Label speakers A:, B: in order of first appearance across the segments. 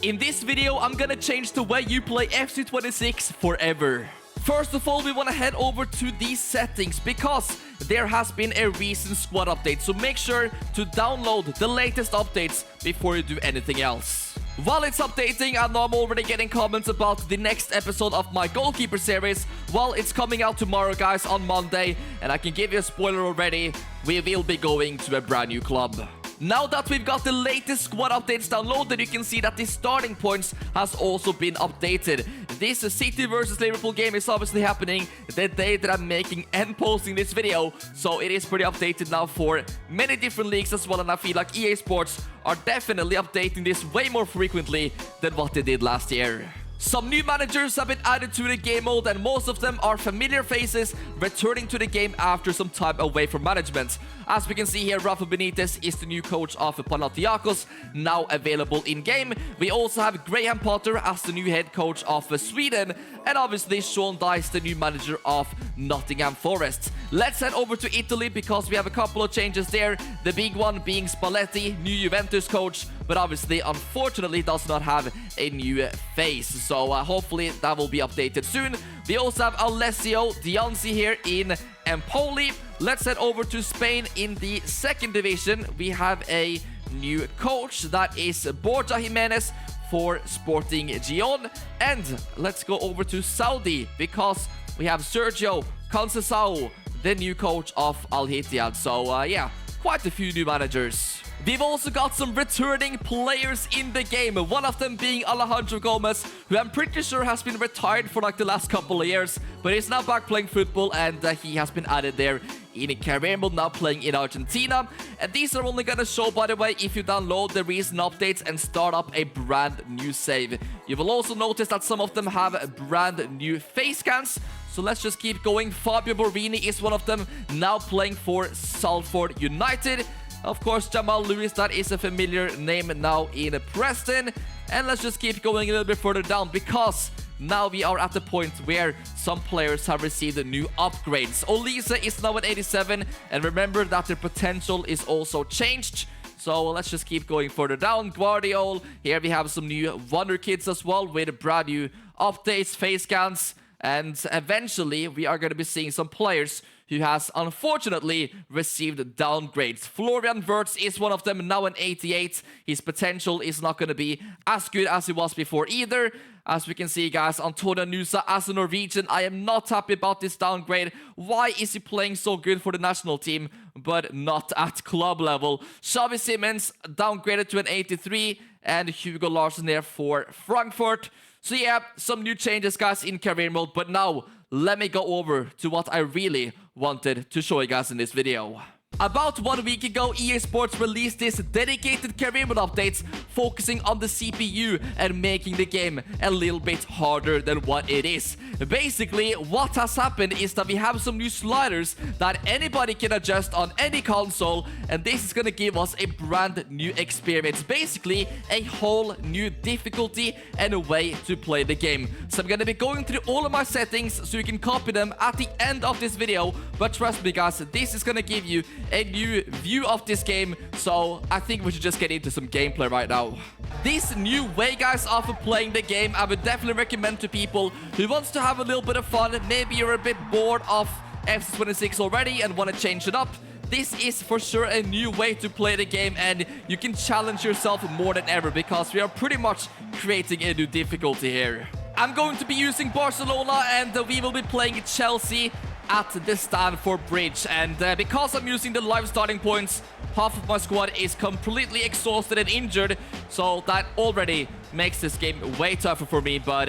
A: In this video, I'm gonna change the way you play FC26 forever. First of all, we want to head over to these settings because there has been a recent squad update, so make sure to download the latest updates before you do anything else. While it's updating, I know I'm already getting comments about the next episode of my goalkeeper series. Well, it's coming out tomorrow, guys, on Monday, and I can give you a spoiler already. We will be going to a brand new club. Now that we've got the latest squad updates downloaded, you can see that the starting points has also been updated. This City versus Liverpool game is obviously happening the day that I'm making and posting this video, so it is pretty updated now for many different leagues as well, and I feel like EA Sports are definitely updating this way more frequently than what they did last year. Some new managers have been added to the game mode, and most of them are familiar faces returning to the game after some time away from management. As we can see here, Rafa Benitez is the new coach of Panathinaikos, now available in-game. We also have Graham Potter as the new head coach of Sweden, and obviously Sean Dyche, the new manager of Nottingham Forest. Let's head over to Italy because we have a couple of changes there. The big one being Spalletti, new Juventus coach, but obviously, unfortunately, does not have a new face. So hopefully that will be updated soon. We also have Alessio Dianzi here in Empoli. Let's head over to Spain in the second division. We have a new coach, that is Borja Jimenez for Sporting Gijon. And let's go over to Saudi because we have Sergio Conceição, the new coach of Al Ittihad. So yeah, quite a few new managers. We've also got some returning players in the game, one of them being Alejandro Gomez, who I'm pretty sure has been retired for like the last couple of years, but he's now back playing football, and he has been added there in career mode, now playing in Argentina. And these are only gonna show, by the way, if you download the recent updates and start up a brand new save. You will also notice that some of them have brand new face scans. So let's just keep going. Fabio Borini is one of them, now playing for Salford United. Of course, Jamal Lewis, that is a familiar name now in Preston. And let's just keep going a little bit further down because now we are at the point where some players have received new upgrades. Olise is now at 87, and remember that their potential is also changed. So let's just keep going further down. Guardiol, here we have some new Wonder Kids as well with brand new updates, face scans. And eventually, we are going to be seeing some players who has unfortunately received downgrades. Florian Wirtz is one of them, now an 88. His potential is not going to be as good as it was before either. As we can see, guys, Antonio Nusa as a Norwegian, I am not happy about this downgrade. Why is he playing so good for the national team, but not at club level? Xavi Simons downgraded to an 83, and Hugo Larsson there for Frankfurt. So yeah, some new changes, guys, in career mode. But now, let me go over to what I really wanted to show you guys in this video. About 1 week ago, EA Sports released this dedicated career mode updates focusing on the CPU and making the game a little bit harder than what it is. Basically, what has happened is that we have some new sliders that anybody can adjust on any console, and this is gonna give us a brand new experience. Basically, a whole new difficulty and a way to play the game. So I'm gonna be going through all of my settings so you can copy them at the end of this video, but trust me, guys, this is gonna give you a new view of this game, so I think we should just get into some gameplay right now. This new way, guys, of playing the game, I would definitely recommend to people who wants to have a little bit of fun. Maybe you're a bit bored of FC26 already and want to change it up. This is for sure a new way to play the game, and you can challenge yourself more than ever because we are pretty much creating a new difficulty here. I'm going to be using Barcelona, and we will be playing Chelsea at the Stamford Bridge. And because I'm using the live starting points, half of my squad is completely exhausted and injured, so that already makes this game way tougher for me, but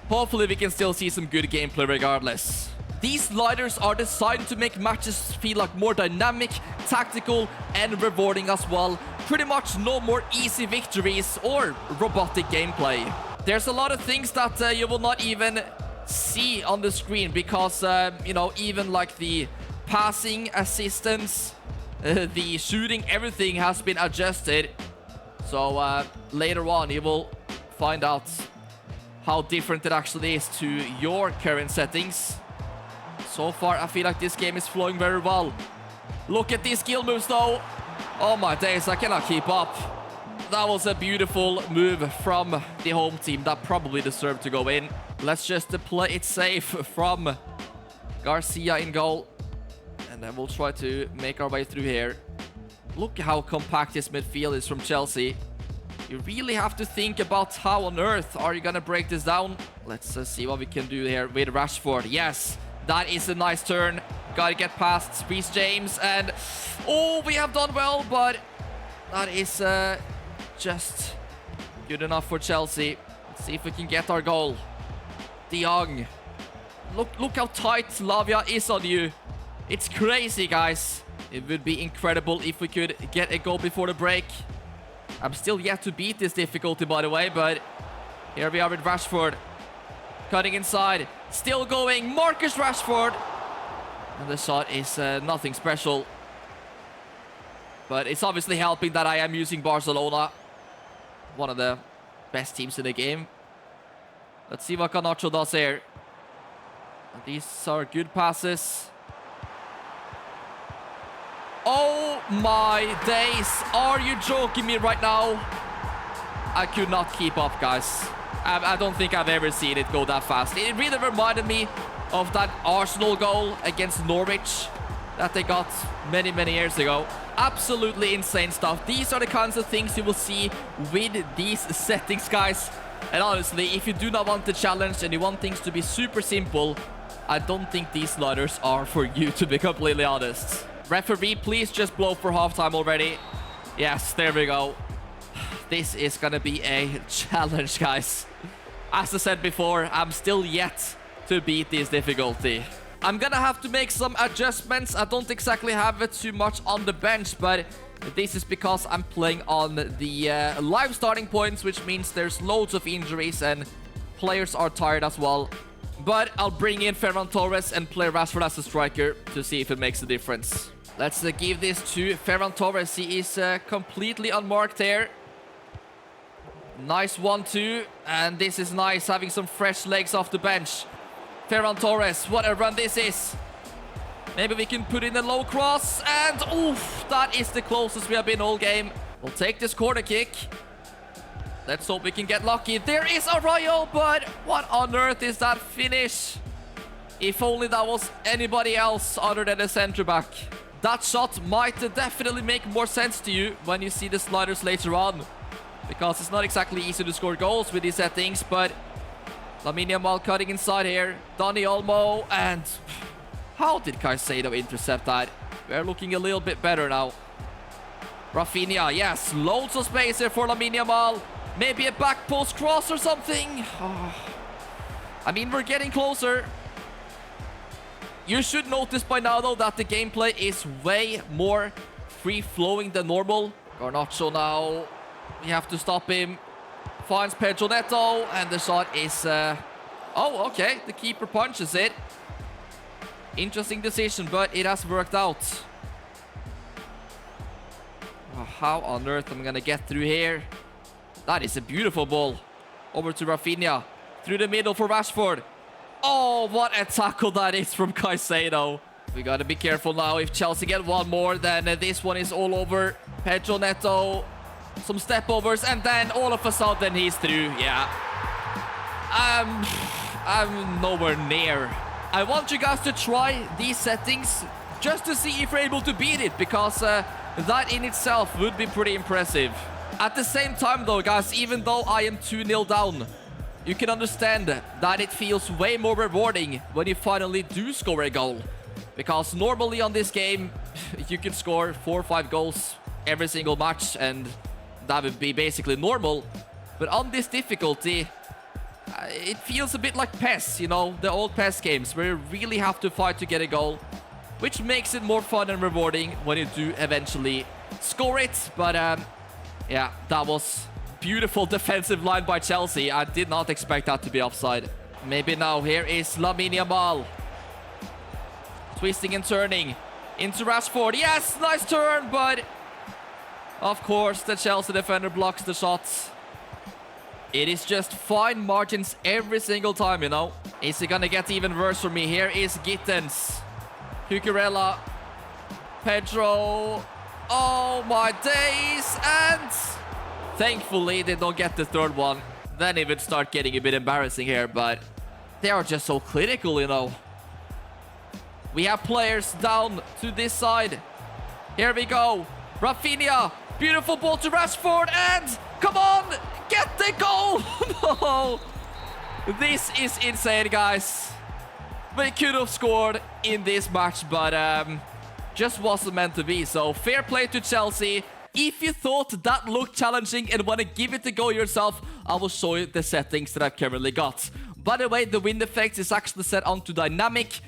A: hopefully we can still see some good gameplay regardless. These sliders are designed to make matches feel like more dynamic, tactical, and rewarding as well. Pretty much no more easy victories or robotic gameplay. There's a lot of things that you will not even see on the screen because, you know, even like the passing assistance, the shooting, everything has been adjusted. So later on, you will find out how different it actually is to your current settings. So far, I feel like this game is flowing very well. Look at these skill moves, though. Oh my days, I cannot keep up. that was a beautiful move from the home team that probably deserved to go in. Let's just play it safe from Garcia in goal. And then we'll try to make our way through here. Look how compact this midfield is from Chelsea. You really have to think about how on earth are you going to break this down. Let's see what we can do here with Rashford. Yes, that is a nice turn. Gotta get past Reece James. And, oh, we have done well, but that is just good enough for Chelsea. Let's see if we can get our goal. De Jong. Look how tight Lavia is on you. It's crazy, guys. It would be incredible if we could get a goal before the break. I'm still yet to beat this difficulty, by the way, but here we are with Rashford. Cutting inside. Still going. Marcus Rashford. And the shot is nothing special. But it's obviously helping that I am using Barcelona. One of the best teams in the game. Let's see what Garnacho does here. These are good passes. Oh my days. Are you joking me right now? I could not keep up, guys. I don't think I've ever seen it go that fast. It really reminded me of that Arsenal goal against Norwich that they got many, many years ago. Absolutely insane stuff. These are the kinds of things you will see with these settings, guys. And honestly, if you do not want the challenge and you want things to be super simple, I don't think these sliders are for you, to be completely honest. Referee, please just blow for halftime already. Yes, there we go. This is gonna be a challenge, guys. As I said before, I'm still yet to beat this difficulty. I'm gonna have to make some adjustments. I don't exactly have it too much on the bench, but this is because I'm playing on the live starting points, which means there's loads of injuries and players are tired as well. But I'll bring in Ferran Torres and play Rashford as a striker to see if it makes a difference. Let's give this to Ferran Torres. He is completely unmarked here. Nice 1-2. And this is nice, having some fresh legs off the bench. Ferran Torres, what a run this is. Maybe we can put in a low cross. And oof, that is the closest we have been all game. We'll take this corner kick. Let's hope we can get lucky. There is Arroyo, but what on earth is that finish? If only that was anybody else other than a center back. That shot might definitely make more sense to you when you see the sliders later on. Because it's not exactly easy to score goals with these settings, but Lamine Yamal cutting inside here. Dani Olmo, and how did Caicedo intercept that? We're looking a little bit better now. Rafinha, yes, loads of space here for Lamine Yamal. Maybe a back post cross or something. Oh. I mean, we're getting closer. You should notice by now, though, that the gameplay is way more free-flowing than normal. Garnacho now. We have to stop him. Finds Pedro Neto, and the shot is... Oh, okay. The keeper punches it. Interesting decision, but it has worked out. Oh, how on earth am I going to get through here? That is a beautiful ball. Over to Rafinha. Through the middle for Rashford. Oh, what a tackle that is from Caicedo. We got to be careful now. If Chelsea get one more, then this one is all over. Pedro Neto. Some step overs, and then all of a sudden he's through. Yeah. I'm nowhere near. I want you guys to try these settings just to see if you're able to beat it, because that in itself would be pretty impressive. At the same time, though, guys, even though I am 2-0 down, you can understand that it feels way more rewarding when you finally do score a goal. Because normally on this game, you can score 4 or 5 goals every single match, and that would be basically normal. But on this difficulty, it feels a bit like PES, you know, the old PES games, where you really have to fight to get a goal, which makes it more fun and rewarding when you do eventually score it. But yeah, that was beautiful defensive line by Chelsea. I did not expect that to be offside. Maybe now. Here is Lamine Yamal. Twisting and turning into Rashford. Yes, nice turn, but of course the Chelsea defender blocks the shots. It is just fine margins every single time, you know. Is it gonna get even worse for me? Here is Gittens. Cucurella. Pedro. Oh my days. And Thankfully, they don't get the third one. Then it would start getting a bit embarrassing here, but they are just so clinical, you know. We have players down to this side. Here we go. Rafinha. Beautiful ball to Rashford. And come on. Get the goal. No. This is insane, guys. We could have scored in this match, but just wasn't meant to be. So fair play to Chelsea. If you thought that looked challenging and want to give it a go yourself, I will show you the settings that I've currently got. By the way, the wind effect is actually set onto dynamic.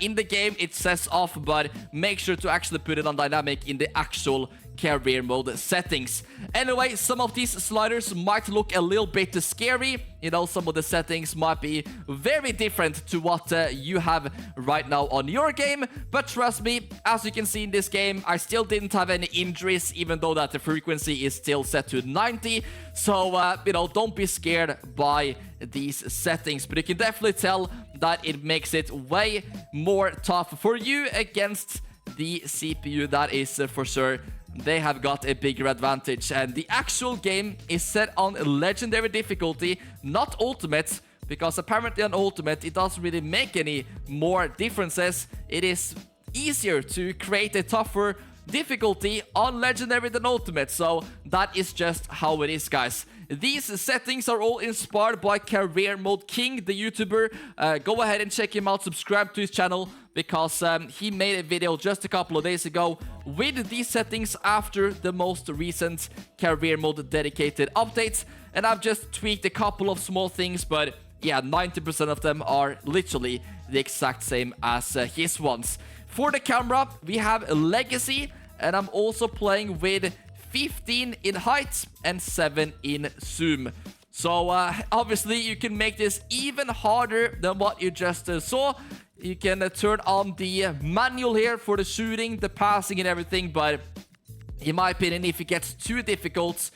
A: In the game, it says off, but make sure to actually put it on dynamic in the actual career mode settings. Anyway, some of these sliders might look a little bit scary. You know, some of the settings might be very different to what you have right now on your game. But trust me, as you can see in this game, I still didn't have any injuries, even though that the frequency is still set to 90. So, you know, don't be scared by these settings. But you can definitely tell that it makes it way more tough for you against the CPU. That is for sure. They have got a bigger advantage, and the actual game is set on legendary difficulty, not ultimate, because apparently on ultimate it doesn't really make any more differences. It is easier to create a tougher difficulty on legendary than ultimate, so that is just how it is, guys. These settings are all inspired by Career Mode King, the YouTuber. Go ahead and check him out, subscribe to his channel, because he made a video just a couple of days ago with these settings after the most recent Career Mode dedicated updates. And I've just tweaked a couple of small things, but yeah, 90% of them are literally the exact same as his ones. For the camera, we have Legacy, and I'm also playing with 15 in height and 7 in zoom. So obviously you can make this even harder than what you just saw. You can turn on the manual here for the shooting, the passing and everything, but in my opinion, if it gets too difficult,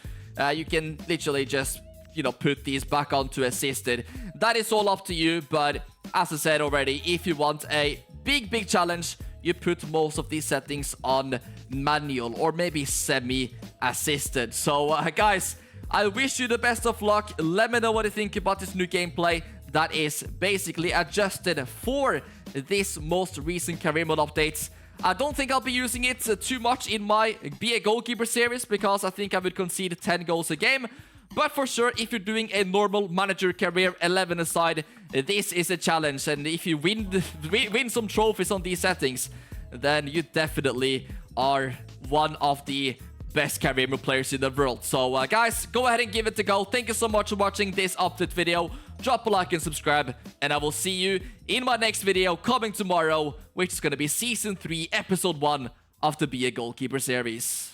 A: you can literally just, you know, put these back onto assisted. That is all up to you, but as I said already, if you want a big challenge, you put most of these settings on manual or maybe semi-assisted. So guys, I wish you the best of luck. Let me know what you think about this new gameplay that is basically adjusted for this most recent career mode updates. I don't think I'll be using it too much in my Be a Goalkeeper series, because I think I would concede 10 goals a game. But for sure, if you're doing a normal manager career 11 aside, this is a challenge. And if you win some trophies on these settings, then you definitely are one of the best career mode players in the world. So guys, go ahead and give it a go. Thank you so much for watching this update video. Drop a like and subscribe, and I will see you in my next video coming tomorrow, which is going to be Season 3, Episode 1 of the Be a Goalkeeper series.